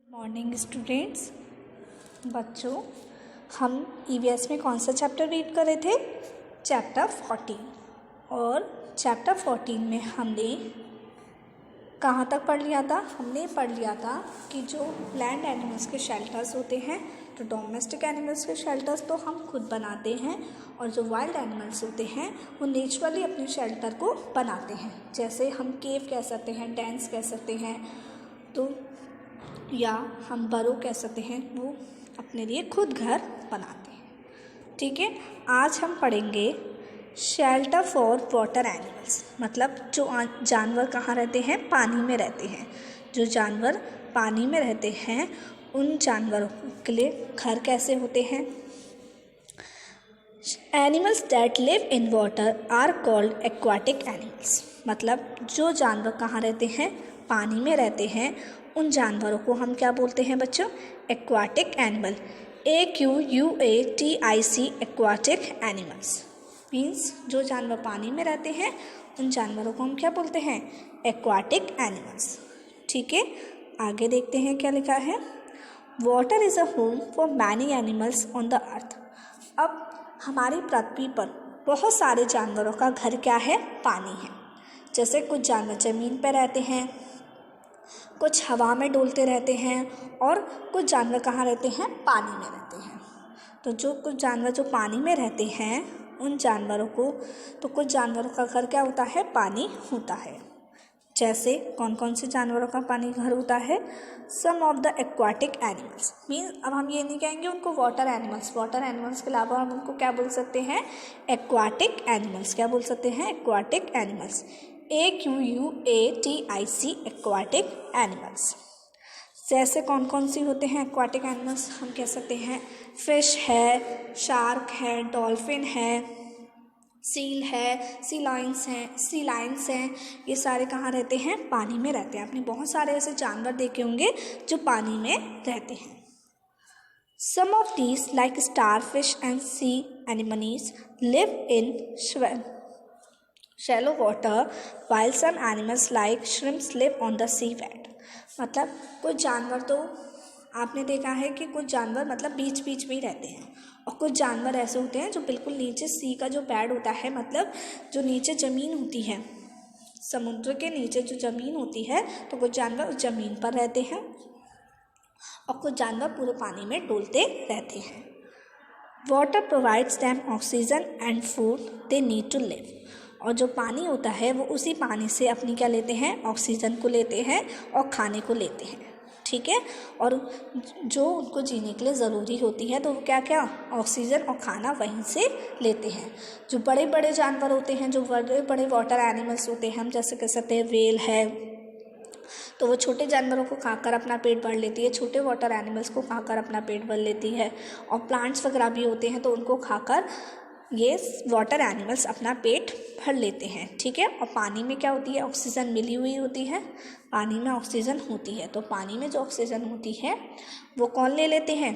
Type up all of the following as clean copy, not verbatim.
Morning students. बच्चों, हम EVS में कौन सा चैप्टर रीड कर रहे थे? चैप्टर 14। और चैप्टर 14 में हमने कहाँ तक पढ़ लिया था? हमने पढ़ लिया था कि जो लैंड एनिमल्स के शेल्टर्स होते हैं, तो डोमेस्टिक एनिमल्स के शेल्टर्स तो हम खुद बनाते हैं, और जो वाइल्ड एनिमल्स होते हैं वो नेचुरली अपने शेल्टर को बनाते हैं। जैसे हम केव कह सकते हैं, डेंस कह सकते हैं, तो या हम बरो कह सकते हैं, वो अपने लिए खुद घर बनाते हैं। ठीक है, आज हम पढ़ेंगे शेल्टर फॉर वाटर एनिमल्स। मतलब जो जानवर कहाँ रहते हैं? पानी में रहते हैं। जो जानवर पानी में रहते हैं उन जानवरों के लिए घर कैसे होते हैं? Animals that live in water are called aquatic animals. मतलब जो जानवर कहाँ रहते हैं? पानी में रहते हैं। उन जानवरों को हम क्या बोलते हैं बच्चों? Aquatic animal. AQUATIC aquatic animals means जो जानवर पानी में रहते हैं उन जानवरों को हम क्या बोलते हैं? Aquatic animals. ठीक है, आगे देखते हैं क्या लिखा है। Water is a home for many animals on the earth. अब हमारी पृथ्वी पर बहुत सारे जानवरों का घर क्या है? पानी है। जैसे कुछ जानवर ज़मीन पर रहते हैं, कुछ हवा में डोलते रहते हैं, और कुछ जानवर कहाँ रहते हैं? पानी में रहते हैं। तो जो कुछ जानवर जो पानी में रहते हैं उन जानवरों को, तो कुछ जानवरों का घर क्या होता है? पानी होता है। जैसे कौन कौन से जानवरों का पानी घर होता है? Some of the aquatic animals means, अब हम ये नहीं कहेंगे उनको वाटर एनिमल्स के अलावा हम उनको क्या बोल सकते हैं? Aquatic animals. क्या बोल सकते हैं? Aquatic animals. AQUATIC aquatic animals. जैसे कौन कौन सी होते हैं एक्वाटिक एनिमल्स? हम कह सकते हैं फिश है, शार्क है, डॉल्फिन है, सील है, सी लायंस हैं। ये सारे कहाँ रहते हैं? पानी में रहते हैं। आपने बहुत सारे ऐसे जानवर देखे होंगे जो पानी में रहते हैं। Some of these like starfish and sea anemones live in shallow water while some animals like shrimps live on the seabed। मतलब कुछ जानवर तो आपने देखा है कि कुछ जानवर मतलब बीच बीच में ही रहते हैं, और कुछ जानवर ऐसे होते हैं जो बिल्कुल नीचे सी का जो पैड होता है, मतलब जो नीचे ज़मीन होती है, समुद्र के नीचे जो ज़मीन होती है, तो कुछ जानवर उस ज़मीन पर रहते हैं और कुछ जानवर पूरे पानी में डोलते रहते हैं। Water provides them oxygen and food they need to live. और जो पानी होता है वो उसी पानी से अपनी क्या लेते हैं? ऑक्सीजन को लेते हैं और खाने को लेते हैं। ठीक है, और जो उनको जीने के लिए ज़रूरी होती है तो वो क्या क्या? ऑक्सीजन और खाना वहीं से लेते हैं। जो बड़े बड़े जानवर होते हैं, जो बड़े बड़े वाटर एनिमल्स होते हैं, हम जैसे कह सकते हैं व्हेल है, तो वो छोटे जानवरों को खाकर अपना पेट भर लेती है, छोटे वाटर एनिमल्स को खाकर अपना पेट भर लेती है। और प्लांट्स वगैरह भी होते हैं तो उनको खाकर ये वाटर एनिमल्स अपना पेट भर लेते हैं। ठीक है, और पानी में क्या होती है? ऑक्सीजन मिली हुई होती है। पानी में ऑक्सीजन होती है, तो पानी में जो ऑक्सीजन होती है वो कौन ले लेते हैं?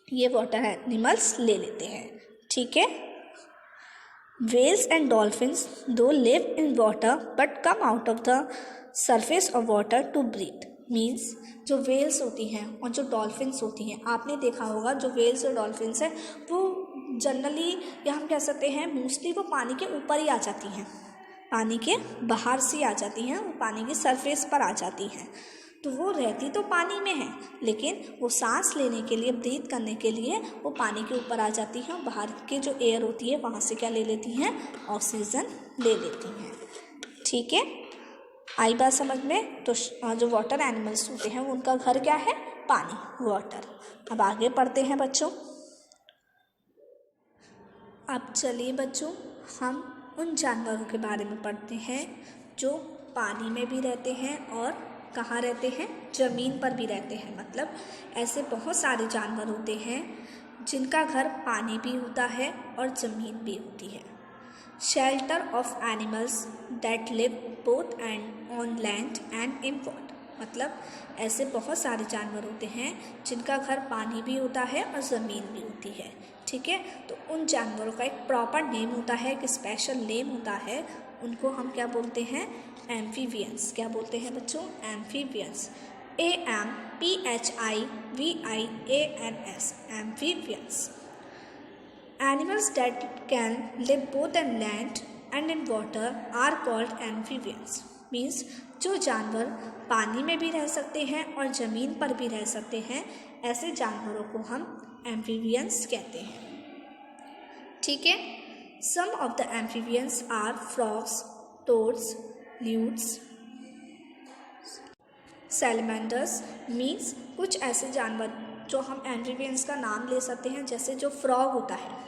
ये वाटर एनिमल्स ले लेते हैं। ठीक है, whales and dolphins though live in water but come out of the surface of water to breathe. Means जो व्हेल्स होती हैं और जो डॉल्फिन्स होती हैं, आपने देखा होगा जो व्हेल्स और डॉल्फिन्स हैं वो जनरली, या हम कह सकते हैं मोस्टली, वो पानी के ऊपर ही आ जाती हैं, पानी के बाहर से आ जाती हैं, वो पानी की सरफेस पर आ जाती हैं। तो वो रहती तो पानी में है, लेकिन वो सांस लेने के लिए, ब्रीथ करने के लिए वो पानी के ऊपर आ जाती हैं, बाहर के जो एयर होती है वहाँ से क्या ले लेती हैं? ऑक्सीजन ले लेती हैं। ठीक है, आई बात समझ में? तो जो वाटर एनिमल्स होते हैं उनका घर क्या है? पानी, वाटर। अब आगे पढ़ते हैं बच्चों। अब चलिए बच्चों, हम उन जानवरों के बारे में पढ़ते हैं जो पानी में भी रहते हैं और कहाँ रहते हैं? ज़मीन पर भी रहते हैं। मतलब ऐसे बहुत सारे जानवर होते हैं जिनका घर पानी भी होता है और ज़मीन भी होती है। Shelter of animals that live both and on land and in water. मतलब ऐसे बहुत सारे जानवर होते हैं जिनका घर पानी भी होता है और ज़मीन भी होती है। ठीक है, तो उन जानवरों का एक प्रॉपर नेम होता है, एक स्पेशल नेम होता है, उनको हम क्या बोलते हैं? एम्फीबियंस। क्या बोलते हैं बच्चों? Amphibians. AMPHIVIANS, amphibians. Animals that can live both on land and in water are called amphibians. Means जो जानवर पानी में भी रह सकते हैं और ज़मीन पर भी रह सकते हैं, ऐसे जानवरों को हम एम्फीबियंस कहते हैं। ठीक है। Some of the amphibians are frogs, toads, newts, salamanders. Means कुछ ऐसे जानवर जो हम एम्फीबियंस का नाम ले सकते हैं, जैसे जो फ्रॉग होता है।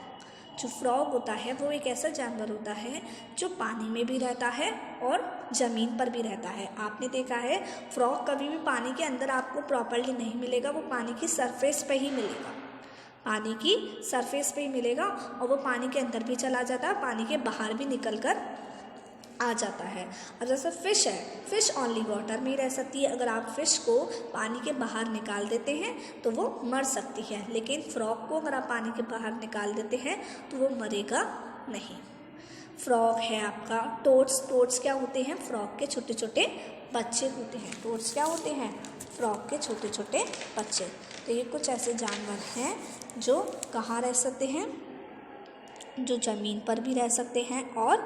जो फ्रॉग होता है वो एक ऐसा जानवर होता है जो पानी में भी रहता है और ज़मीन पर भी रहता है। आपने देखा है फ्रॉग कभी भी पानी के अंदर आपको प्रॉपरली नहीं मिलेगा, वो पानी की सरफेस पे ही मिलेगा, पानी की सरफेस पे ही मिलेगा और वो पानी के अंदर भी चला जाता है, पानी के बाहर भी निकल कर आ जाता है। और जैसे फ़िश है, फ़िश ओनली वाटर में रह सकती है। अगर आप फ़िश को पानी के बाहर निकाल देते हैं तो वो मर सकती है, लेकिन फ्रॉग को अगर आप पानी के बाहर निकाल देते हैं तो वो मरेगा नहीं। फ्रॉग है आपका। टोड्स, टोड्स क्या होते हैं? फ्रॉग के छोटे छोटे बच्चे होते हैं। टोड्स क्या होते हैं? फ्रॉग के छोटे छोटे बच्चे। तो ये कुछ ऐसे जानवर हैं जो कहाँ रह सकते हैं, जो ज़मीन पर भी रह सकते हैं और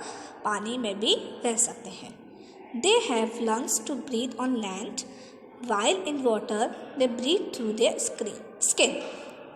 पानी में भी रह सकते हैं। They have lungs to breathe on land, while in water they breathe through their skin.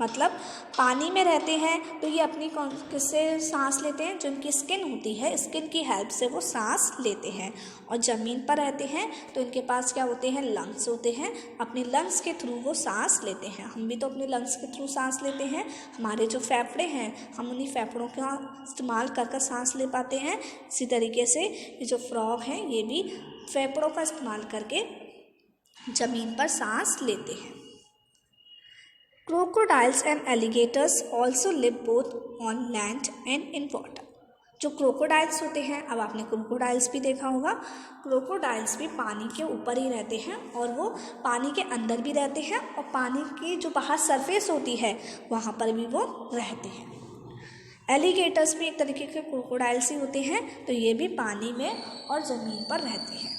मतलब पानी में रहते हैं तो ये अपनी किससे सांस लेते हैं? जो उनकी स्किन होती है, स्किन की हेल्प से वो सांस लेते हैं। और ज़मीन पर रहते हैं तो इनके पास क्या होते हैं? लंग्स होते हैं। अपने लंग्स के थ्रू वो सांस लेते हैं। हम भी तो अपने लंग्स के थ्रू सांस लेते हैं। हमारे जो फेफड़े हैं, हम उन्हीं फेफड़ों का इस्तेमाल कर सांस ले पाते हैं। इसी तरीके से ये जो फ्रॉग हैं ये भी फेफड़ों का इस्तेमाल करके ज़मीन पर सांस लेते हैं। Crocodiles and alligators also live both on land and in water. जो क्रोकोडाइल्स होते हैं, अब आपने क्रोकोडाइल्स भी देखा होगा, क्रोकोडाइल्स भी पानी के ऊपर ही रहते हैं और वो पानी के अंदर भी रहते हैं और पानी की जो बाहर सरफेस होती है वहाँ पर भी वो रहते हैं। एलिगेटर्स भी एक तरीके के क्रोकोडाइल्स ही होते हैं, तो ये भी पानी में और ज़मीन पर रहते हैं।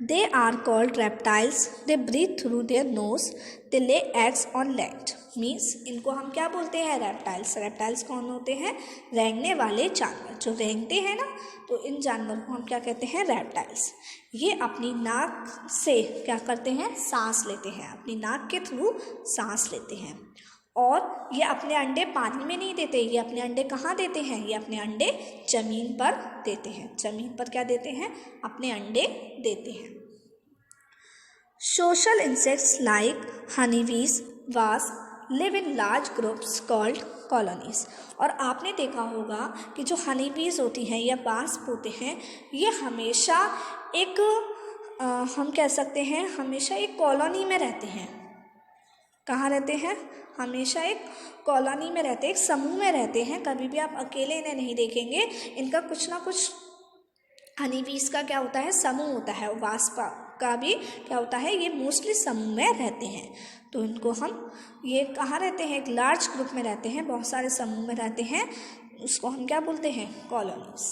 They are called reptiles. They breathe through their nose. They lay eggs on land. Means इनको हम क्या बोलते हैं? रेप्टाइल्स। रेप्टाइल्स कौन होते हैं? रेंगने वाले जानवर। जो रेंगते हैं ना, तो इन जानवरों को हम क्या कहते हैं? रेप्टाइल्स। ये अपनी नाक से क्या करते हैं? सांस लेते हैं। अपनी नाक के थ्रू सांस लेते हैं और ये अपने अंडे पानी में नहीं देते। ये अपने अंडे कहाँ देते हैं? ये अपने अंडे ज़मीन पर देते हैं। ज़मीन पर क्या देते हैं? अपने अंडे देते हैं। Social insects like honeybees, wasp live in large groups called colonies. और आपने देखा होगा कि जो हनीबीज होती हैं या वास्प होते हैं, ये हमेशा एक हम कह सकते हैं हमेशा एक कॉलोनी में रहते हैं। कहाँ रहते हैं? हमेशा एक कॉलोनी में रहते हैं, एक समूह में रहते हैं। कभी भी आप अकेले इन्हें नहीं देखेंगे। इनका कुछ ना कुछ हनीबीज का क्या होता है? समूह होता है। वास्प का भी क्या होता है? ये मोस्टली समूह में रहते हैं। तो इनको हम ये कहाँ रहते हैं? एक लार्ज ग्रुप में रहते हैं, बहुत सारे समूह में रहते हैं। उसको हम क्या बोलते हैं? कॉलोनीज।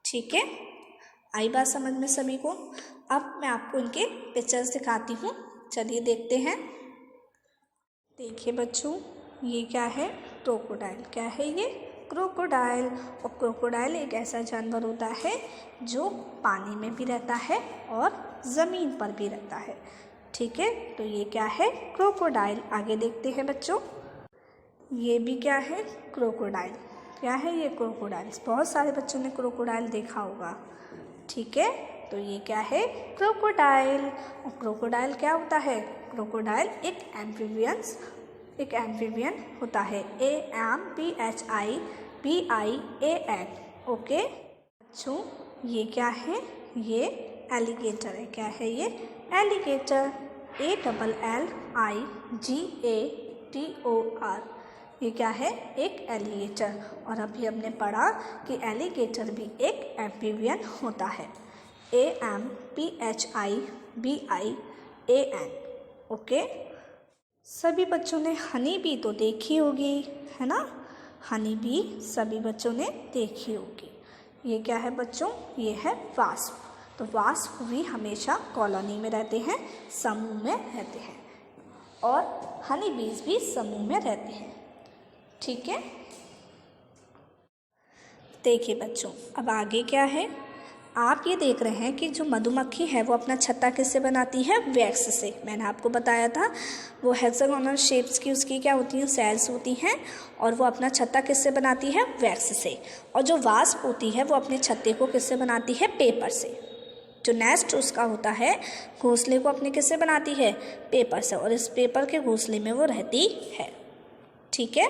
ठीक है, आई बात समझ में सभी को? अब मैं आपको इनके पिक्चर्स दिखाती हूँ। चलिए देखते हैं। देखिए बच्चों, ये क्या है? क्रोकोडाइल। क्या है ये? क्रोकोडाइल। और क्रोकोडाइल एक ऐसा जानवर होता है जो पानी में भी रहता है और ज़मीन पर भी रहता है। ठीक है, तो ये क्या है? क्रोकोडाइल। आगे देखते हैं बच्चों। ये भी क्या है? क्रोकोडाइल। क्या है ये? क्रोकोडाइल। बहुत सारे बच्चों ने क्रोकोडाइल देखा होगा। ठीक है, तो ये क्या है? क्रोकोडाइल। और क्रोकोडाइल क्या होता है? क्रोकोडाइल एक एम्फीबियन होता है। AMPHIBIAN। ओके बच्चों, ये क्या है? ये एलिगेटर है। क्या है ये? एलिगेटर। ALLIGATOR। ये क्या है? एक एलिगेटर। और अभी हमने पढ़ा कि एलिगेटर भी एक एम्फीबियन होता है। AMPHIBIAN। ओके, सभी बच्चों ने हनी बी तो देखी होगी, है ना? हनी बी सभी बच्चों ने देखी होगी। ये क्या है बच्चों? ये है वास्प। तो वास्प भी हमेशा कॉलोनी में रहते हैं, समूह में रहते हैं, और हनी बीज भी समूह में रहते हैं। ठीक है, देखिए बच्चों, अब आगे क्या है, आप ये देख रहे हैं कि जो मधुमक्खी है वो अपना छत्ता किससे बनाती है, वैक्स से। मैंने आपको बताया था वो हेक्सागोनल शेप्स की उसकी क्या होती हैं, सेल्स होती हैं, और वो अपना छत्ता किससे बनाती है, वैक्स से। और जो वास्प होती है वो अपने छत्ते को किससे बनाती है, पेपर से। जो नेस्ट उसका होता है, घोंसले को अपने किससे बनाती है, पेपर से, और इस पेपर के घोंसले में वो रहती है। ठीक है,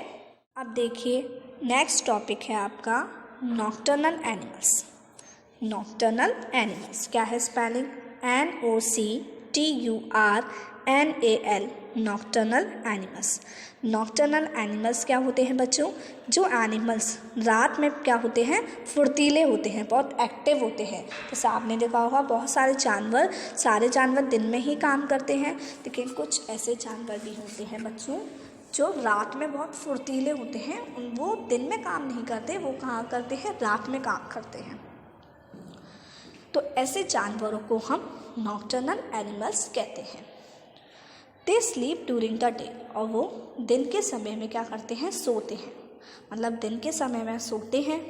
अब देखिए नेक्स्ट टॉपिक है आपका नॉक्टर्नल एनिमल्स। नॉक्टर्नल एनिमल्स क्या है, spelling NOCTURNAL, nocturnal animals. Nocturnal animals क्या होते हैं बच्चों, जो एनिमल्स रात में क्या होते हैं, फुर्तीले होते हैं, बहुत एक्टिव होते हैं। जैसे आपने देखा होगा बहुत सारे जानवर दिन में ही काम करते हैं, लेकिन कुछ ऐसे जानवर भी होते हैं बच्चों जो रात में बहुत फुर्तीले होते हैं। वो दिन में काम नहीं करते, वो कहाँ करते हैं, रात में काम करते हैं। तो ऐसे जानवरों को हम नॉक्टर्नल एनिमल्स कहते हैं। They sleep during the day, और वो दिन के समय में क्या करते हैं, सोते हैं, मतलब दिन के समय में सोते हैं।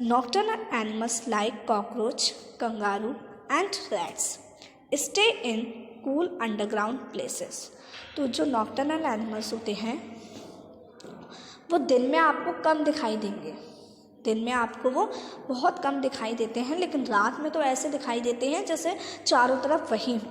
Nocturnal animals like cockroach, kangaroo and rats stay in cool underground places. तो जो नॉक्टर्नल एनिमल्स होते हैं वो दिन में आपको कम दिखाई देंगे, दिन में आपको वो बहुत कम दिखाई देते हैं, लेकिन रात में तो ऐसे दिखाई देते हैं जैसे चारों तरफ वही हो।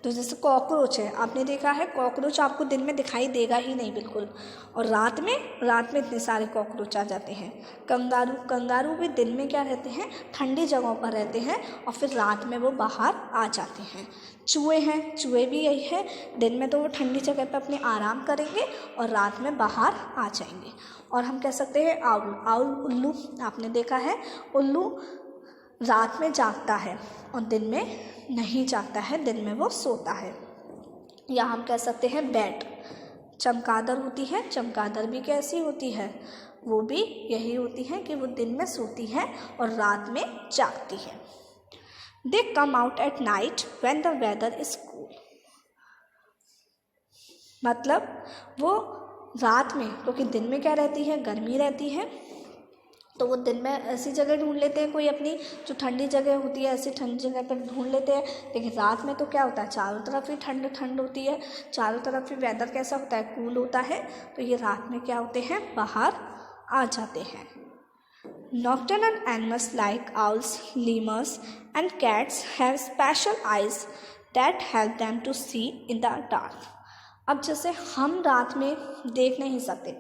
तो जैसे कॉकरोच है, आपने देखा है कॉकरोच आपको दिन में दिखाई देगा ही नहीं बिल्कुल, और रात में इतने सारे कॉकरोच आ जाते हैं। कंगारू भी दिन में क्या रहते हैं, ठंडी जगहों पर रहते हैं, और फिर रात में वो बाहर आ जाते हैं। चूहे भी यही है, दिन में तो वो ठंडी जगह पर अपने आराम करेंगे और रात में बाहर आ जाएंगे। और हम कह सकते हैं उल्लू, आपने देखा है उल्लू रात में जागता है और दिन में नहीं जागता है, दिन में वो सोता है। या हम कह सकते हैं बैट, चमगादड़ होती है, चमगादड़ भी कैसी होती है, वो भी यही होती है कि वो दिन में सोती है और रात में जागती है। They come out at night when the weather is cool, मतलब वो रात में, क्योंकि दिन में क्या रहती है, गर्मी रहती है, तो वो दिन में ऐसी जगह ढूंढ लेते हैं, कोई अपनी जो ठंडी जगह होती है ऐसी ठंडी जगह पर ढूंढ लेते हैं। लेकिन रात में तो क्या होता है, चारों तरफ ही ठंड होती है, चारों तरफ ही वेदर कैसा होता है, कूल होता है, तो ये रात में क्या होते हैं, बाहर आ जाते हैं। Nocturnal animals like owls, lemurs and cats have special eyes that help them to see in the dark. अब जैसे हम रात में देख नहीं सकते,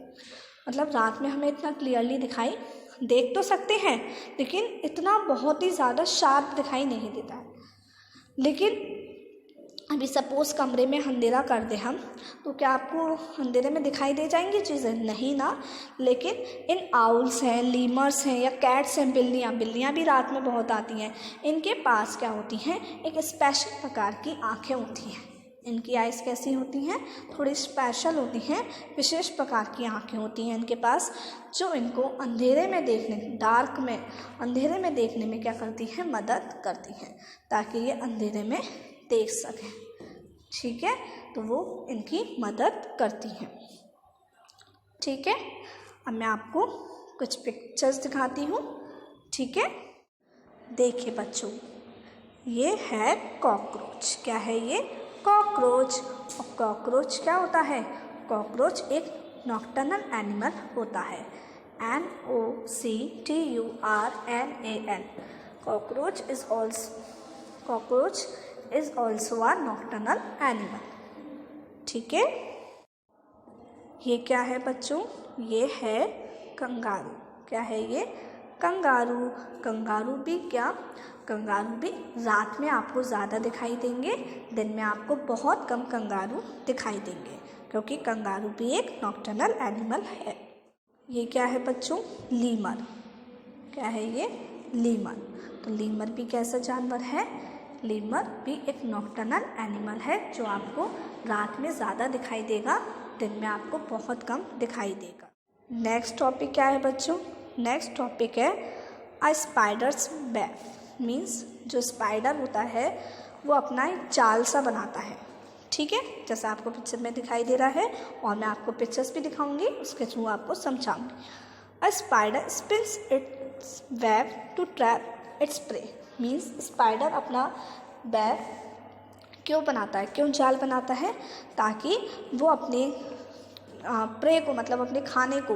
मतलब रात में हमें इतना क्लियरली दिखाई देख तो सकते हैं, लेकिन इतना बहुत ही ज़्यादा शार्प दिखाई नहीं देता है। लेकिन अभी सपोज़ कमरे में अंधेरा कर दे हम, तो क्या आपको अंधेरे में दिखाई दे जाएंगी चीज़ें, नहीं ना। लेकिन इन आउल्स हैं, लीमर्स हैं या कैट्स हैं, बिल्लियाँ भी रात में बहुत आती हैं। इनके पास क्या होती हैं, एक स्पेशल प्रकार की आँखें होती हैं। इनकी आइज़ कैसी होती हैं, थोड़ी स्पेशल होती हैं, विशेष प्रकार की आँखें होती हैं इनके पास, जो इनको अंधेरे में देखने, अंधेरे में देखने में क्या करती हैं, मदद करती हैं, ताकि ये अंधेरे में देख सकें। ठीक है, तो वो इनकी मदद करती हैं। ठीक है, अब मैं आपको कुछ पिक्चर्स दिखाती हूँ। ठीक है, देखिए बच्चों, ये है कॉकरोच। क्या है ये, कॉकरोच। और कॉकरोच क्या होता है, कॉकरोच एक नॉक्टर्नल एनिमल होता है, NOCTURNAL। Cockroach is also a nocturnal animal. ठीक है, ये क्या है बच्चों, ये है कंगारू। क्या है ये, कंगारू भी रात में आपको ज़्यादा दिखाई देंगे, दिन में आपको बहुत कम कंगारू दिखाई देंगे, क्योंकि कंगारू भी एक नॉक्टर्नल एनिमल है। ये क्या है बच्चों, लीमर। क्या है ये, लीमर। तो लीमर भी कैसा जानवर है, लीमर भी एक नॉक्टर्नल एनिमल है, जो आपको रात में ज़्यादा दिखाई देगा, दिन में आपको बहुत कम दिखाई देगा। नेक्स्ट टॉपिक क्या है बच्चों, नेक्स्ट टॉपिक है अ स्पाइडर्स वेब। मीन्स जो स्पाइडर होता है वो अपना एक जाल सा बनाता है, ठीक है, जैसा आपको पिक्चर में दिखाई दे रहा है, और मैं आपको पिक्चर्स भी दिखाऊंगी, उसके थ्रू आपको समझाऊंगी। A spider spins its web to trap its prey, means spider अपना वेब क्यों बनाता है, क्यों जाल बनाता है, ताकि वो अपने प्रे को मतलब अपने खाने को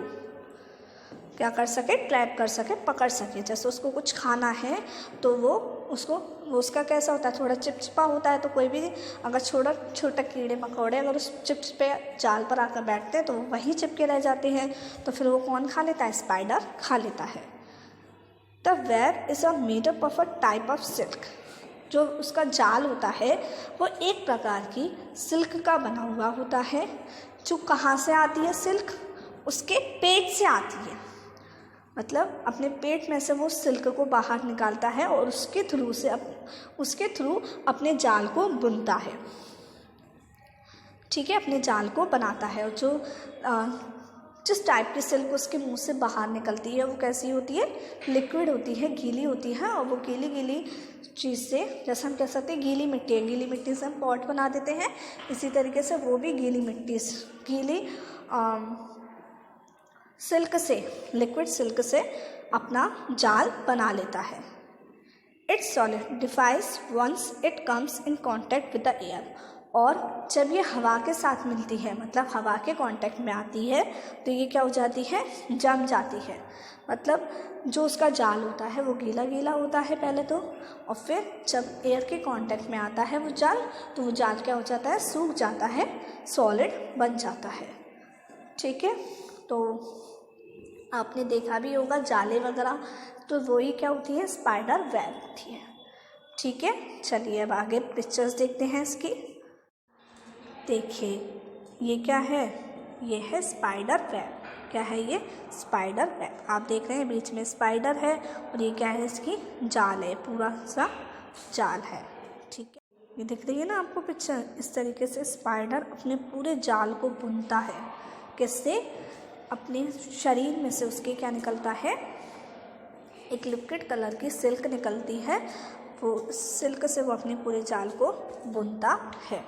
क्या कर सके, ट्रैप कर सके, पकड़ सके। जैसे उसको कुछ खाना है तो वो उसका कैसा होता है, थोड़ा चिपचिपा होता है, तो कोई भी अगर छोटा कीड़े मकोड़े अगर उस चिप्स पे जाल पर आकर बैठते हैं तो वो वहीं चिपके रह जाते हैं, तो फिर वो कौन खा लेता है, स्पाइडर खा लेता है। The web is a made up of a type of silk, जो उसका जाल होता है वो एक प्रकार की सिल्क का बना हुआ होता है, जो कहाँ से आती है सिल्क, उसके पेट से आती है, मतलब अपने पेट में से वो सिल्क को बाहर निकालता है और उसके थ्रू अपने जाल को बुनता है, ठीक है, अपने जाल को बनाता है। और जो जिस टाइप की सिल्क उसके मुंह से बाहर निकलती है वो कैसी होती है, लिक्विड होती है, गीली होती है, और वो गीली चीज़ से, जैसे हम कह सकते हैं गीली मिट्टी है, गीली मिट्टी से हम पॉट बना देते हैं, इसी तरीके से वो भी गीली सिल्क से, लिक्विड सिल्क से अपना जाल बना लेता है। It solidifies once it comes in contact with the air, और जब ये हवा के साथ मिलती है, मतलब हवा के कांटेक्ट में आती है, तो ये क्या हो जाती है, जम जाती है। मतलब जो उसका जाल होता है वो गीला होता है पहले तो, और फिर जब एयर के कांटेक्ट में आता है वो जाल, तो वो जाल क्या हो जाता है, सूख जाता है, सॉलिड बन जाता है, ठीक है। तो आपने देखा भी होगा जाले वगैरह, तो वही क्या होती है, स्पाइडर वेब होती है, ठीक है। चलिए अब आगे पिक्चर्स देखते हैं इसकी। देखिए ये क्या है, ये है स्पाइडर वेब। क्या है ये, स्पाइडर वेब। आप देख रहे हैं बीच में स्पाइडर है, और ये क्या है, इसकी जाल है, पूरा सा जाल है, ठीक है। ये दिख रही है ना आपको पिक्चर, इस तरीके से स्पाइडर अपने पूरे जाल को बुनता है। किससे, अपने शरीर में से उसके क्या निकलता है, एक लिक्विड कलर की सिल्क निकलती है, वो सिल्क से वो अपने पूरे जाल को बुनता है।